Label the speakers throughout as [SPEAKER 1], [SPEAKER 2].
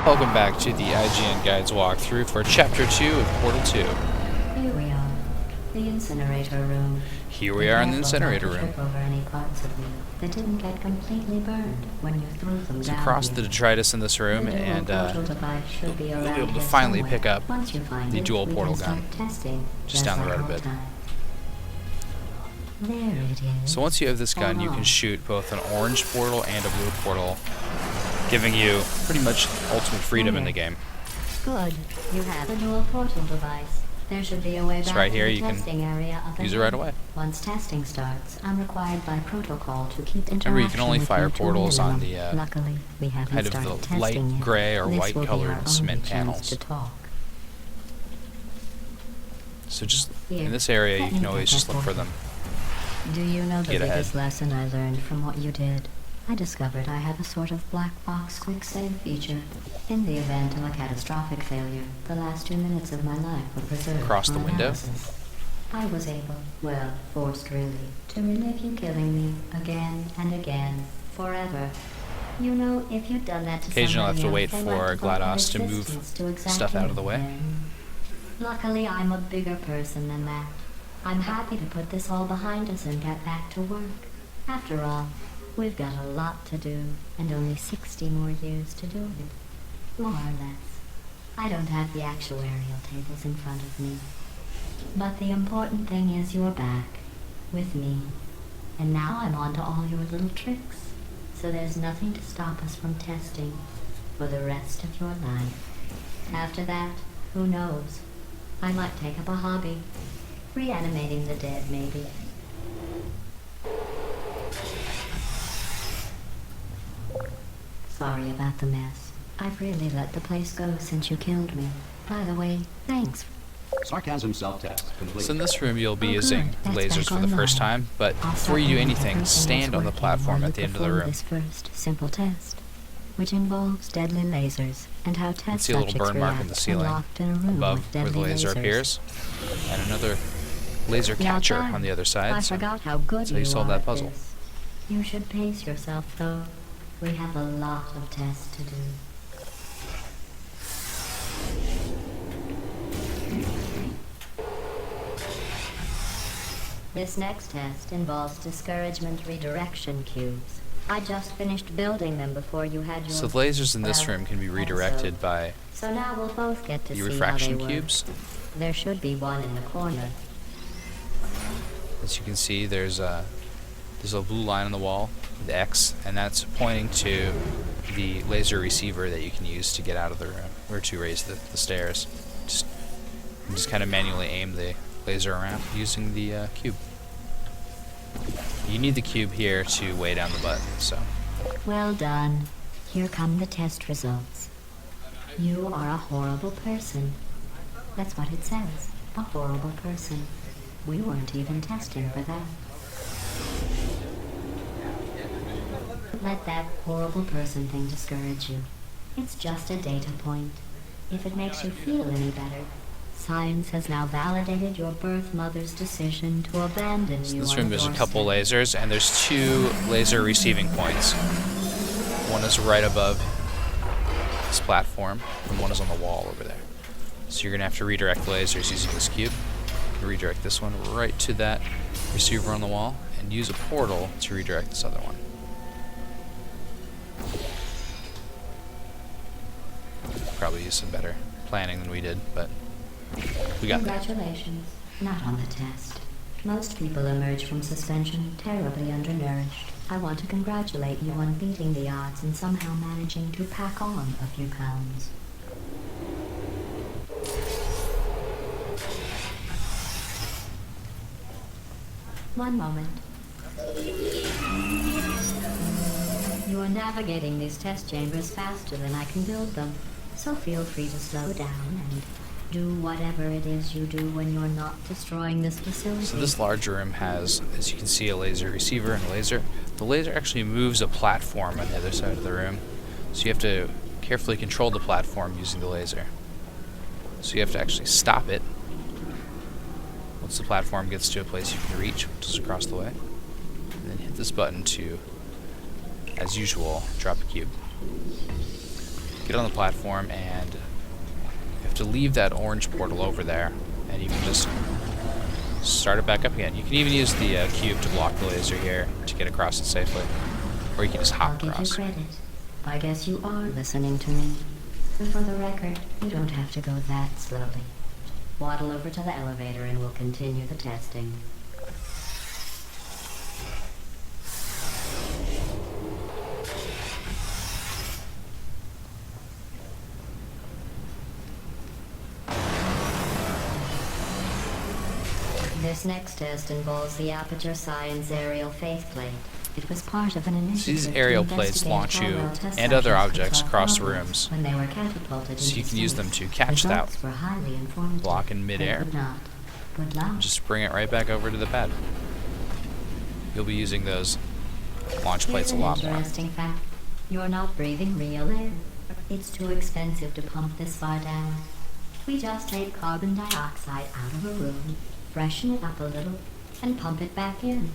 [SPEAKER 1] Welcome back to the IGN Guides walkthrough for Chapter 2 of Portal 2.
[SPEAKER 2] Here we are, the incinerator room.
[SPEAKER 1] Here we are in the incinerator room.
[SPEAKER 2] Over any parts of me that didn't get completely burned when you threw them
[SPEAKER 1] So
[SPEAKER 2] down
[SPEAKER 1] across
[SPEAKER 2] here.
[SPEAKER 1] the detritus in this room, and
[SPEAKER 2] we'll be
[SPEAKER 1] able to finally pick up the dual portal gun just down the road a bit.
[SPEAKER 2] There it is.
[SPEAKER 1] So once you have this gun, you can shoot both an orange portal and a blue portal, giving you pretty much ultimate freedom in the game.
[SPEAKER 2] Good. You have a dual portal device. There should be a way back
[SPEAKER 1] right here,
[SPEAKER 2] to the
[SPEAKER 1] you can
[SPEAKER 2] testing area up
[SPEAKER 1] use it
[SPEAKER 2] ahead.
[SPEAKER 1] right away.
[SPEAKER 2] Once testing starts, I'm required by protocol to keep interaction.
[SPEAKER 1] Remember, you can only fire
[SPEAKER 2] with you to
[SPEAKER 1] portals on
[SPEAKER 2] minimum.
[SPEAKER 1] the
[SPEAKER 2] Luckily, we haven't
[SPEAKER 1] kind of
[SPEAKER 2] started
[SPEAKER 1] the
[SPEAKER 2] testing
[SPEAKER 1] light
[SPEAKER 2] yet.
[SPEAKER 1] gray or
[SPEAKER 2] This
[SPEAKER 1] white
[SPEAKER 2] will be
[SPEAKER 1] colored
[SPEAKER 2] our
[SPEAKER 1] cement
[SPEAKER 2] only chance
[SPEAKER 1] panels.
[SPEAKER 2] to talk.
[SPEAKER 1] So just
[SPEAKER 2] Here,
[SPEAKER 1] in this area, you
[SPEAKER 2] let
[SPEAKER 1] can
[SPEAKER 2] me
[SPEAKER 1] always
[SPEAKER 2] get
[SPEAKER 1] just
[SPEAKER 2] that
[SPEAKER 1] look for
[SPEAKER 2] portal.
[SPEAKER 1] them.
[SPEAKER 2] Do you know the
[SPEAKER 1] Get ahead.
[SPEAKER 2] biggest lesson I learned from what you did? I discovered I have a sort of black box quick save feature. In the event of a catastrophic failure, the last 2 minutes of my life were preserved
[SPEAKER 1] Across
[SPEAKER 2] for
[SPEAKER 1] the window?
[SPEAKER 2] analysis. I was able, well, forced really, to relive you killing me again and again, forever. You know, if you'd done that to
[SPEAKER 1] Occasionally I'll have to
[SPEAKER 2] somebody
[SPEAKER 1] wait
[SPEAKER 2] else, they
[SPEAKER 1] for
[SPEAKER 2] might devote
[SPEAKER 1] GLaDOS to
[SPEAKER 2] their
[SPEAKER 1] move
[SPEAKER 2] existence to exactly
[SPEAKER 1] stuff out of the way.
[SPEAKER 2] them. Luckily, I'm a bigger person than that. I'm happy to put this all behind us and get back to work. After all, we've got a lot to do, and only 60 more years to do it. More or less. I don't have the actuarial tables in front of me. But the important thing is you're back, with me. And now I'm on to all your little tricks. So there's nothing to stop us from testing for the rest of your life. After that, who knows? I might take up a hobby. Reanimating the dead, maybe. Sorry about the mess. I've really let the place go since you killed me. By the way, thanks.
[SPEAKER 3] Sarcasm self-test complete.
[SPEAKER 1] So in this room, you'll be
[SPEAKER 2] Oh,
[SPEAKER 1] using
[SPEAKER 2] good. That's
[SPEAKER 1] lasers
[SPEAKER 2] back
[SPEAKER 1] for the first
[SPEAKER 2] online.
[SPEAKER 1] time, but
[SPEAKER 2] I'll
[SPEAKER 1] before
[SPEAKER 2] start
[SPEAKER 1] you do
[SPEAKER 2] running
[SPEAKER 1] anything,
[SPEAKER 2] everything
[SPEAKER 1] stand
[SPEAKER 2] that's
[SPEAKER 1] on the
[SPEAKER 2] working
[SPEAKER 1] platform
[SPEAKER 2] while
[SPEAKER 1] at the
[SPEAKER 2] you
[SPEAKER 1] end of the
[SPEAKER 2] perform
[SPEAKER 1] room.
[SPEAKER 2] This first simple test, which involves deadly lasers and how test
[SPEAKER 1] See a little
[SPEAKER 2] subjects
[SPEAKER 1] burn mark in
[SPEAKER 2] react
[SPEAKER 1] the ceiling
[SPEAKER 2] when locked in a room
[SPEAKER 1] above
[SPEAKER 2] with
[SPEAKER 1] where the
[SPEAKER 2] deadly
[SPEAKER 1] laser
[SPEAKER 2] lasers.
[SPEAKER 1] appears, and another laser
[SPEAKER 2] Now
[SPEAKER 1] catcher
[SPEAKER 2] done.
[SPEAKER 1] on the other
[SPEAKER 2] I
[SPEAKER 1] side. So
[SPEAKER 2] forgot how good
[SPEAKER 1] you solve
[SPEAKER 2] are
[SPEAKER 1] that
[SPEAKER 2] at
[SPEAKER 1] puzzle.
[SPEAKER 2] this. You should pace yourself, though. We have a lot of tests to do. This next test involves discouragement redirection cubes. I just finished building them before you had your...
[SPEAKER 1] So the lasers in this
[SPEAKER 2] well,
[SPEAKER 1] room can be redirected by
[SPEAKER 2] So now we'll both get to
[SPEAKER 1] the
[SPEAKER 2] see
[SPEAKER 1] refraction
[SPEAKER 2] how they work.
[SPEAKER 1] cubes.
[SPEAKER 2] There should be one in the corner.
[SPEAKER 1] As you can see, there's a blue line on the wall, the X, and that's pointing to the laser receiver that you can use to get out of the room, or to raise the stairs. Just kind of manually aim the laser around using the cube. You need the cube here to weigh down the button, so.
[SPEAKER 2] Well done. Here come the test results. You are a horrible person. That's what it says. A horrible person. We weren't even testing for that. Let that horrible person thing discourage you. It's just a data point. If it makes you feel any better, science has now validated your birth mother's decision to abandon
[SPEAKER 1] So
[SPEAKER 2] you.
[SPEAKER 1] in this
[SPEAKER 2] on
[SPEAKER 1] room
[SPEAKER 2] the
[SPEAKER 1] there's a
[SPEAKER 2] doorstep.
[SPEAKER 1] couple lasers, and there's 2 laser receiving points. One is right above this platform, and one is on the wall over there. So you're going to have to redirect the lasers using this cube. Redirect this one right to that receiver on the wall, and use a portal to redirect this other one. Probably use some better planning than we did, but we got there.
[SPEAKER 2] Congratulations. Not on the test. Most people emerge from suspension terribly undernourished. I want to congratulate you on beating the odds and somehow managing to pack on a few pounds. One moment. You are navigating these test chambers faster than I can build them, so feel free to slow down and do whatever it is you do when you're not destroying this facility.
[SPEAKER 1] So this large room has, as you can see, a laser receiver and a laser. The laser actually moves a platform on the other side of the room, so you have to carefully control the platform using the laser. So you have to actually stop it once the platform gets to a place you can reach, which is across the way, and then hit this button to, as usual, drop a cube. get on the platform, and you have to leave that orange portal over there, and you can just start it back up again. You can even use the cube to block the laser here to get across it safely, or you can just
[SPEAKER 2] I'll
[SPEAKER 1] hop
[SPEAKER 2] give you
[SPEAKER 1] across.
[SPEAKER 2] credit. I guess you are listening to me. And for the record, you don't have to go that slowly. Waddle over to the elevator and we'll continue the testing. This next test involves the Aperture Science aerial faceplate. It was part of an initiative.
[SPEAKER 1] These aerial
[SPEAKER 2] to
[SPEAKER 1] plates
[SPEAKER 2] investigate
[SPEAKER 1] launch
[SPEAKER 2] how
[SPEAKER 1] you
[SPEAKER 2] well test
[SPEAKER 1] and other
[SPEAKER 2] subjects
[SPEAKER 1] objects
[SPEAKER 2] could solve
[SPEAKER 1] across the
[SPEAKER 2] problems
[SPEAKER 1] rooms,
[SPEAKER 2] when they were catapulted
[SPEAKER 1] so you
[SPEAKER 2] into
[SPEAKER 1] can use them
[SPEAKER 2] space.
[SPEAKER 1] to catch that
[SPEAKER 2] Results were highly informative,
[SPEAKER 1] block in
[SPEAKER 2] but
[SPEAKER 1] midair.
[SPEAKER 2] would not. Good luck.
[SPEAKER 1] Just bring it right back over to the pad. You'll be using those launch plates a
[SPEAKER 2] Here's an
[SPEAKER 1] lot more.
[SPEAKER 2] interesting fact. You're not breathing real air. It's too expensive to pump this far down. We just take carbon dioxide out of a room, freshen it up a little, and pump it back in.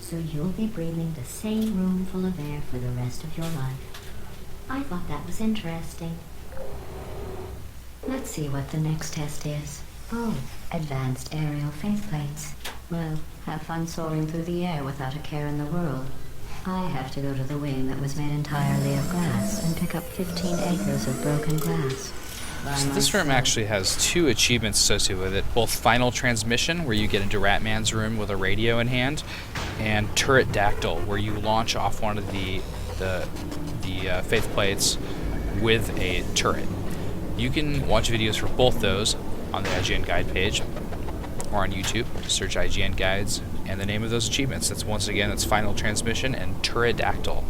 [SPEAKER 2] So you'll be breathing the same room full of air for the rest of your life. I thought that was interesting. Let's see what the next test is. Oh, advanced aerial faceplates. Well, have fun soaring through the air without a care in the world. I have to go to the wing that was made entirely of glass and pick up 15 acres of broken glass.
[SPEAKER 1] So this room actually has 2 achievements associated with it, both Final Transmission, where you get into Ratman's room with a radio in hand, and Turret Dactyl, where you launch off one of the faith plates with a turret. You can watch videos for both those on the IGN guide page or on YouTube. Search IGN guides and the name of those achievements. That's Final Transmission and Turret Dactyl.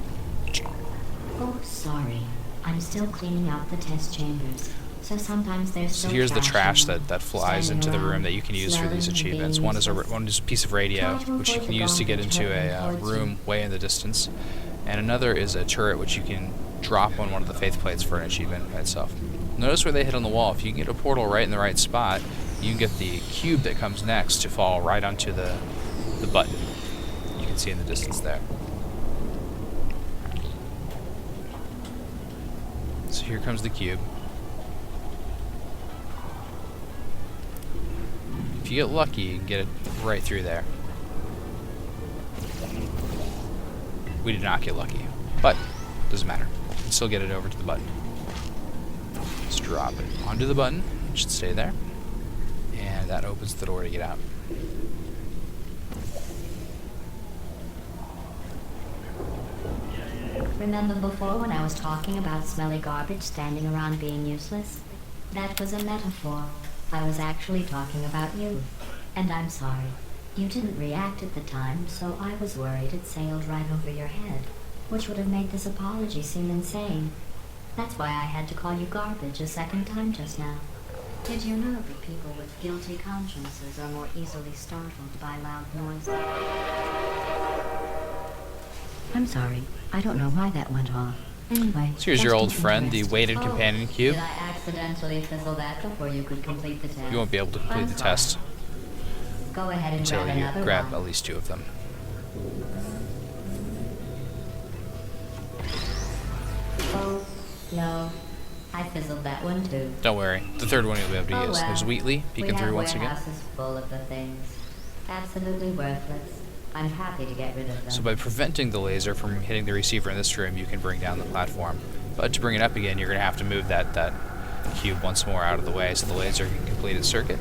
[SPEAKER 2] Oh, sorry. I'm still cleaning out the test chambers. So sometimes there's
[SPEAKER 1] So here's the trash
[SPEAKER 2] in them,
[SPEAKER 1] that flies
[SPEAKER 2] standing
[SPEAKER 1] into the room
[SPEAKER 2] around,
[SPEAKER 1] that you can use for these
[SPEAKER 2] smelling and
[SPEAKER 1] achievements.
[SPEAKER 2] being
[SPEAKER 1] One is a
[SPEAKER 2] useless.
[SPEAKER 1] piece of radio,
[SPEAKER 2] Try to
[SPEAKER 1] which you
[SPEAKER 2] avoid
[SPEAKER 1] can
[SPEAKER 2] the
[SPEAKER 1] use to get
[SPEAKER 2] garbage
[SPEAKER 1] into
[SPEAKER 2] heading
[SPEAKER 1] a
[SPEAKER 2] towards
[SPEAKER 1] room way in the distance, and another is a turret which you can drop on one of the faith plates for an achievement by itself. Notice where they hit on the wall. If you can get a portal right in the right spot, you can get the cube that comes next to fall right onto the button. You can see in the distance there. So here comes the cube. If you get lucky, you can get it right through there. We did not get lucky, but doesn't matter. You can still get it over to the button. Just drop it onto the button. It should stay there. And that opens the door to get out.
[SPEAKER 2] Remember before when I was talking about smelly garbage standing around being useless? That was a metaphor. I was actually talking about you. And I'm sorry. You didn't react at the time, so I was worried it sailed right over your head, which would have made this apology seem insane. That's why I had to call you garbage a second time just now. Did you know that people with guilty consciences are more easily startled by loud noises? I'm sorry. I don't know why that went off. Anyway.
[SPEAKER 1] So here's your
[SPEAKER 2] just
[SPEAKER 1] old
[SPEAKER 2] an
[SPEAKER 1] friend, the
[SPEAKER 2] interest.
[SPEAKER 1] weighted
[SPEAKER 2] Oh,
[SPEAKER 1] companion cube.
[SPEAKER 2] Did I accidentally fizzle that before you could complete the test?
[SPEAKER 1] You won't be able to complete
[SPEAKER 2] I'm
[SPEAKER 1] the
[SPEAKER 2] sorry.
[SPEAKER 1] test
[SPEAKER 2] Go ahead and
[SPEAKER 1] until
[SPEAKER 2] grab
[SPEAKER 1] you
[SPEAKER 2] another
[SPEAKER 1] grab
[SPEAKER 2] one.
[SPEAKER 1] at least 2 of them.
[SPEAKER 2] Oh, no. I fizzled that one too.
[SPEAKER 1] Don't worry, the third one you'll be able to
[SPEAKER 2] Oh,
[SPEAKER 1] use.
[SPEAKER 2] well.
[SPEAKER 1] There's Wheatley peeking through once
[SPEAKER 2] We
[SPEAKER 1] again.
[SPEAKER 2] have warehouses full of the things. Absolutely worthless. I'm happy to get rid of them.
[SPEAKER 1] So by preventing the laser from hitting the receiver in this room, you can bring down the platform. But to bring it up again, you're going to have to move that cube once more out of the way so the laser can complete its circuit.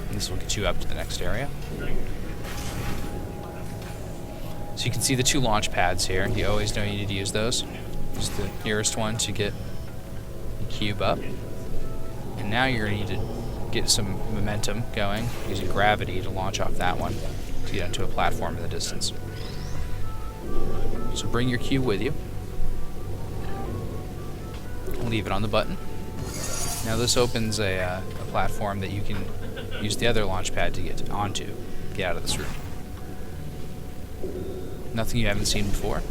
[SPEAKER 1] And this will get you up to the next area. So you can see the 2 launch pads here. You always know you need to use those. Use the nearest one to get the cube up. And now you're going to need to get some momentum going using gravity to launch off that one to get onto a platform in the distance. So bring your cube with you. Leave it on the button. Now this opens a platform that you can use the other launch pad to get onto. Get out of this room. Nothing you haven't seen before.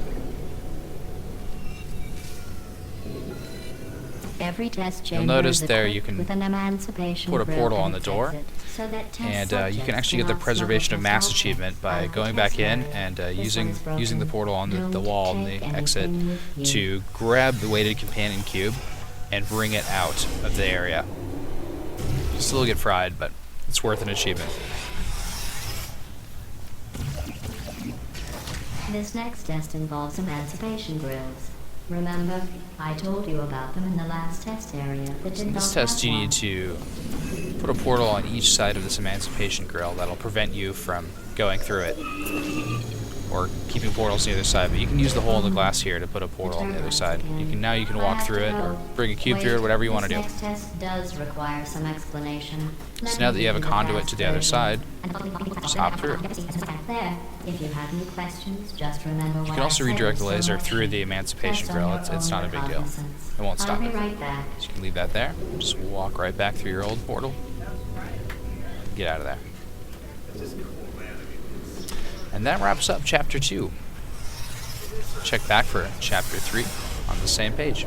[SPEAKER 2] Every test
[SPEAKER 1] You'll
[SPEAKER 2] chamber
[SPEAKER 1] notice
[SPEAKER 2] is
[SPEAKER 1] there
[SPEAKER 2] equipped
[SPEAKER 1] you can
[SPEAKER 2] with an Emancipation
[SPEAKER 1] put a
[SPEAKER 2] grill
[SPEAKER 1] portal on
[SPEAKER 2] and
[SPEAKER 1] the door,
[SPEAKER 2] exit, so that test
[SPEAKER 1] and you
[SPEAKER 2] subjects
[SPEAKER 1] can actually get the
[SPEAKER 2] cannot
[SPEAKER 1] preservation of
[SPEAKER 2] smuggle
[SPEAKER 1] mass
[SPEAKER 2] test
[SPEAKER 1] achievement by
[SPEAKER 2] objects
[SPEAKER 1] going
[SPEAKER 2] out of
[SPEAKER 1] back
[SPEAKER 2] test
[SPEAKER 1] in
[SPEAKER 2] area.
[SPEAKER 1] and
[SPEAKER 2] This one
[SPEAKER 1] using
[SPEAKER 2] is broken.
[SPEAKER 1] the portal on the
[SPEAKER 2] Don't
[SPEAKER 1] wall and
[SPEAKER 2] take
[SPEAKER 1] the exit
[SPEAKER 2] anything with you.
[SPEAKER 1] to grab the weighted companion cube and bring it out of the area. You still get fried, but it's worth an achievement.
[SPEAKER 2] This next test involves Emancipation grills. Remember, I told you about them in the last test area that did
[SPEAKER 1] In
[SPEAKER 2] not
[SPEAKER 1] this test,
[SPEAKER 2] have
[SPEAKER 1] you
[SPEAKER 2] one.
[SPEAKER 1] need to put a portal on each side of this Emancipation grill that'll prevent you from going through it, or keeping portals on the other side. But you can use the hole in the glass here to put a portal on the other side. You can
[SPEAKER 2] I
[SPEAKER 1] walk
[SPEAKER 2] have
[SPEAKER 1] through
[SPEAKER 2] to
[SPEAKER 1] it, or
[SPEAKER 2] go.
[SPEAKER 1] bring a cube
[SPEAKER 2] Wait,
[SPEAKER 1] through it, whatever you want to
[SPEAKER 2] this
[SPEAKER 1] do.
[SPEAKER 2] next test does require some explanation. Let
[SPEAKER 1] So now
[SPEAKER 2] me
[SPEAKER 1] that you have a
[SPEAKER 2] give the
[SPEAKER 1] conduit
[SPEAKER 2] fast
[SPEAKER 1] to the other
[SPEAKER 2] version.
[SPEAKER 1] side, just hop through.
[SPEAKER 2] There. If you have any questions, just remember
[SPEAKER 1] You
[SPEAKER 2] what
[SPEAKER 1] can also
[SPEAKER 2] I said
[SPEAKER 1] redirect the
[SPEAKER 2] was so
[SPEAKER 1] laser
[SPEAKER 2] much.
[SPEAKER 1] through the Emancipation
[SPEAKER 2] Test on
[SPEAKER 1] grill.
[SPEAKER 2] your
[SPEAKER 1] It's not a
[SPEAKER 2] own
[SPEAKER 1] big deal.
[SPEAKER 2] recognizance.
[SPEAKER 1] It won't stop
[SPEAKER 2] I'll
[SPEAKER 1] it.
[SPEAKER 2] be right back.
[SPEAKER 1] So you can leave that there. Just walk right back through your old portal. Get out of there. And that wraps up Chapter 2. Check back for Chapter 3 on the same page.